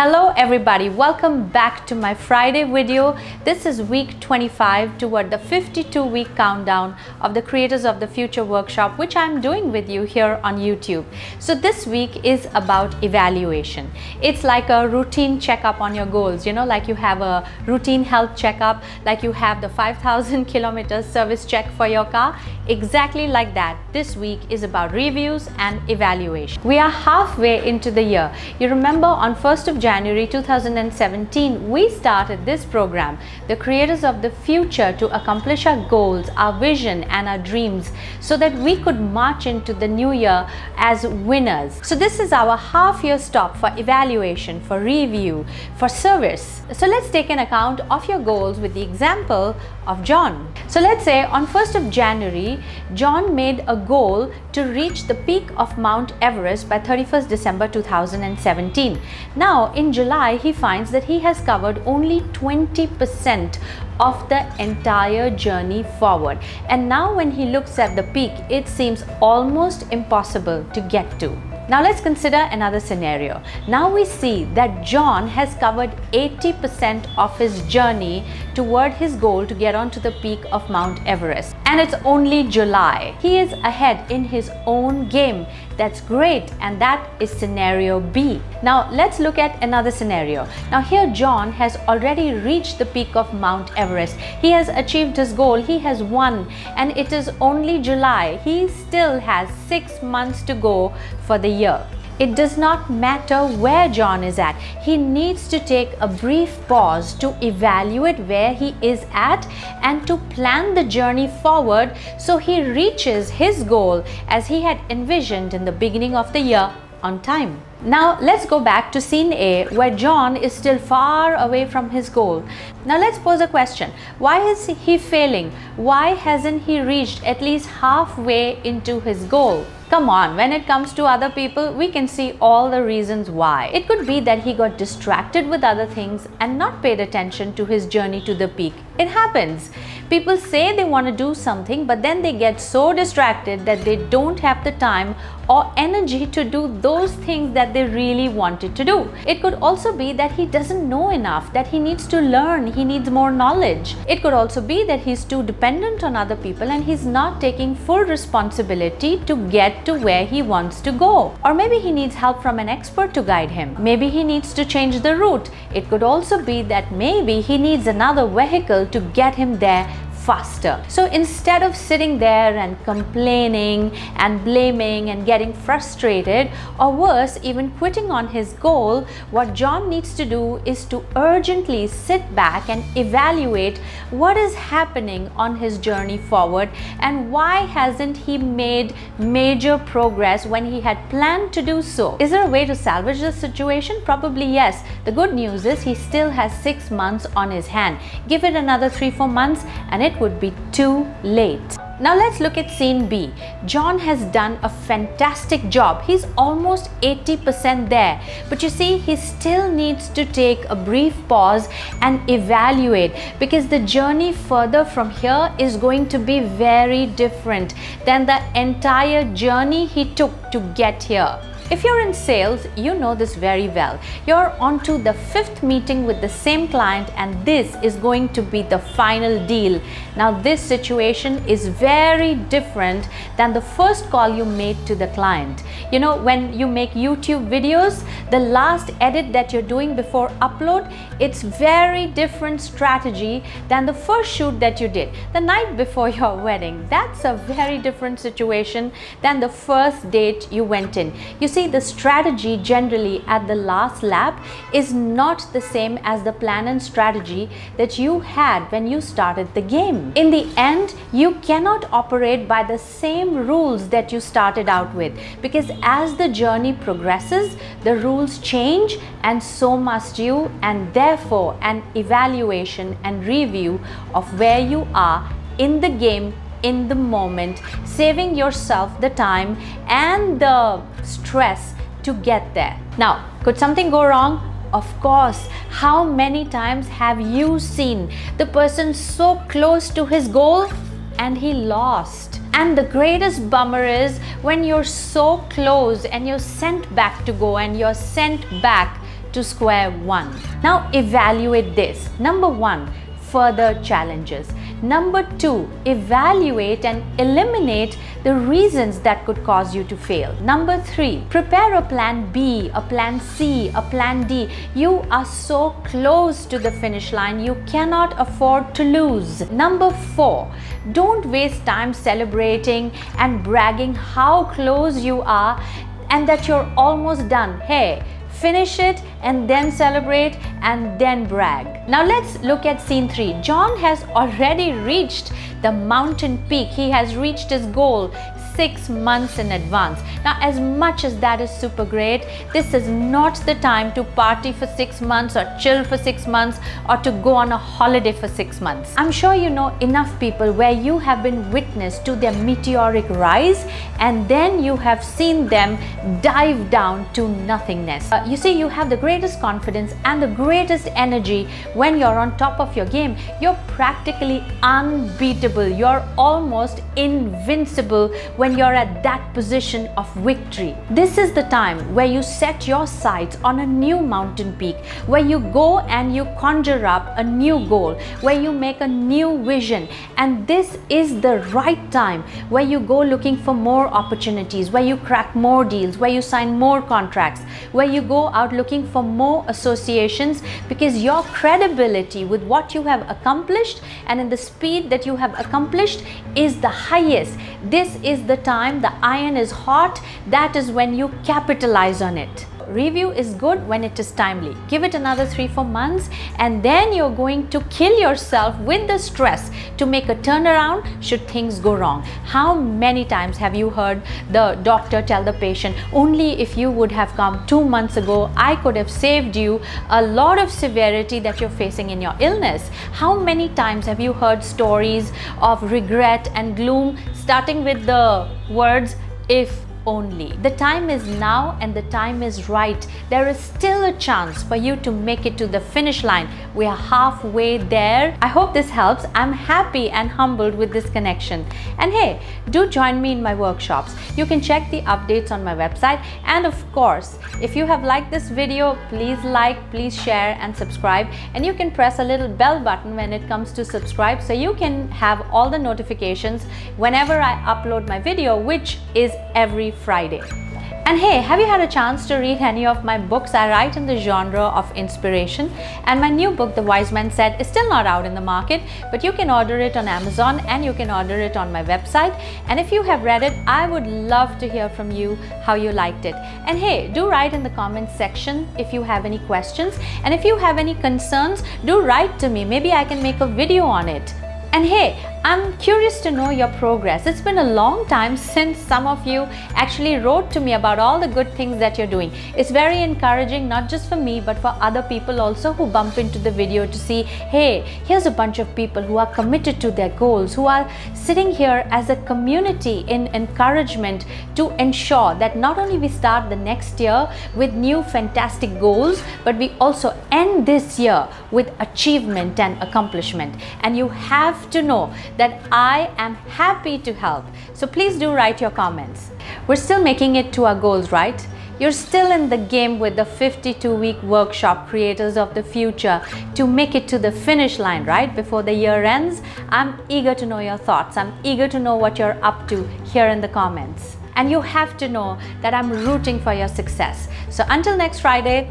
Hello everybody, welcome back to my Friday video. This is week 25 toward the 52-week countdown of the Creators of the Future workshop, which I'm doing with you here on YouTube. So this week is about evaluation. It's like a routine checkup on your goals, like you have a routine health checkup, like you have the 5,000 kilometers service check for your car. Exactly like that, this week is about reviews and evaluation. We are halfway into the year. You remember on 1st of January 2017, we started this program, the Creators of the Future, to accomplish our goals, our vision and our dreams so that we could march into the new year as winners. So this is our half-year stop for evaluation, for review, for service. So let's take an account of your goals with the example of John. So let's say on 1st of January, John made a goal to reach the peak of Mount Everest by 31st December 2017. Now in July, he finds that he has covered only 20% of the entire journey forward. And now when he looks at the peak, it seems almost impossible to get to. Now let's consider another scenario. Now we see that John has covered 80% of his journey toward his goal to get onto the peak of Mount Everest. And it's only July. He is ahead in his own game. That's great, and that is scenario B. Now let's look at another scenario. Now here John has already reached the peak of Mount Everest. He has achieved his goal, he has won, and it is only July. He still has 6 months to go for the year. It does not matter where John is at. He needs to take a brief pause to evaluate where he is at and to plan the journey forward so he reaches his goal as he had envisioned in the beginning of the year on time. Now let's go back to scene A, where John is still far away from his goal. Now let's pose a question. Why is he failing? Why hasn't he reached at least halfway into his goal? Come on, when it comes to other people, we can see all the reasons why. It could be that he got distracted with other things and not paid attention to his journey to the peak. It happens. People say they want to do something, but then they get so distracted that they don't have the time or energy to do those things that they really wanted to do. It could also be that he doesn't know enough, that he needs to learn, he needs more knowledge. It could also be that he's too dependent on other people and he's not taking full responsibility to get to where he wants to go. Or maybe he needs help from an expert to guide him. Maybe he needs to change the route. It could also be that maybe he needs another vehicle to get him there faster. So instead of sitting there and complaining and blaming and getting frustrated, or worse, even quitting on his goal, what John needs to do is to urgently sit back and evaluate what is happening on his journey forward and why hasn't he made major progress when he had planned to do so. Is there a way to salvage this situation? Probably yes. The good news is he still has 6 months on his hand. Give it another 3-4 months and it would be too late. Now let's look at scene B. John has done a fantastic job. He's almost 80% there. But you see, he still needs to take a brief pause and evaluate, because the journey further from here is going to be very different than the entire journey he took to get here. If you're in sales, you know this very well. You're on to the 5th meeting with the same client and this is going to be the final deal. Now this situation is very different than the first call you made to the client. When you make YouTube videos, the last edit that you're doing before upload, it's very different strategy than the first shoot that you did the night before your wedding. That's a very different situation than the first date you went in. You see, the strategy generally at the last lap is not the same as the plan and strategy that you had when you started the game. In the end, you cannot operate by the same rules that you started out with, because as the journey progresses, the rules change and so must you, and therefore an evaluation and review of where you are in the game in the moment, saving yourself the time and the stress to get there. Now, could something go wrong? Of course. How many times have you seen the person so close to his goal and he lost? And the greatest bummer is when you're so close and you're sent back to go and you're sent back to square one. Now evaluate this. Number one, further challenges. Number two, evaluate and eliminate the reasons that could cause you to fail. Number three, prepare a plan B, a plan C, a plan D. You are so close to the finish line, you cannot afford to lose. Number four, don't waste time celebrating and bragging how close you are and that you're almost done. Hey, finish it and then celebrate and then brag. Now let's look at scene 3. John has already reached the mountain peak. He has reached his goal 6 months in advance. Now, as much as that is super great, this is not the time to party for 6 months or chill for 6 months or to go on a holiday for 6 months. I'm sure you know enough people where you have been witness to their meteoric rise and then you have seen them dive down to nothingness. You see, you have the greatest confidence and the greatest energy when you're on top of your game. You're practically unbeatable. You're almost invincible when you're at that position of victory. This is the time where you set your sights on a new mountain peak, where you go and you conjure up a new goal, where you make a new vision. And this is the right time where you go looking for more opportunities, where you crack more deals, where you sign more contracts, where you go out looking for more associations, because your credibility with what you have accomplished and in the speed that you have accomplished is the highest. This is the time the iron is hot. That is when you capitalize on it. Review is good when it is timely. Give it another 3-4 months and then you're going to kill yourself with the stress to make a turnaround should things go wrong. How many times have you heard the doctor tell the patient, only if you would have come 2 months ago, I could have saved you a lot of severity that you're facing in your illness? How many times have you heard stories of regret and gloom starting with the words, if only? The time is now and the time is right. There is still a chance for you to make it to the finish line. We are halfway there. I hope this helps. I'm happy and humbled with this connection. And hey, do join me in my workshops. You can check the updates on my website. And of course, if you have liked this video, please like, please share and subscribe. And you can press a little bell button when it comes to subscribe so you can have all the notifications whenever I upload my video, which is every Friday. And hey, have you had a chance to read any of my books? I write in the genre of inspiration, and my new book, The Wise Man Said, is still not out in the market, but you can order it on Amazon and you can order it on my website. And if you have read it, I would love to hear from you how you liked it. And hey, do write in the comments section if you have any questions, and if you have any concerns, do write to me. Maybe I can make a video on it. And hey, I'm curious to know your progress. It's been a long time since some of you actually wrote to me about all the good things that you're doing. It's very encouraging, not just for me, but for other people also who bump into the video to see, hey, here's a bunch of people who are committed to their goals, who are sitting here as a community in encouragement to ensure that not only we start the next year with new fantastic goals, but we also end this year with achievement and accomplishment. And you have to know that I am happy to help. So please do write your comments. We're still making it to our goals, right? You're still in the game with the 52-week workshop, Creators of the Future, to make it to the finish line, right? Before the year ends. I'm eager to know your thoughts. I'm eager to know what you're up to here in the comments. And you have to know that I'm rooting for your success. So until next Friday,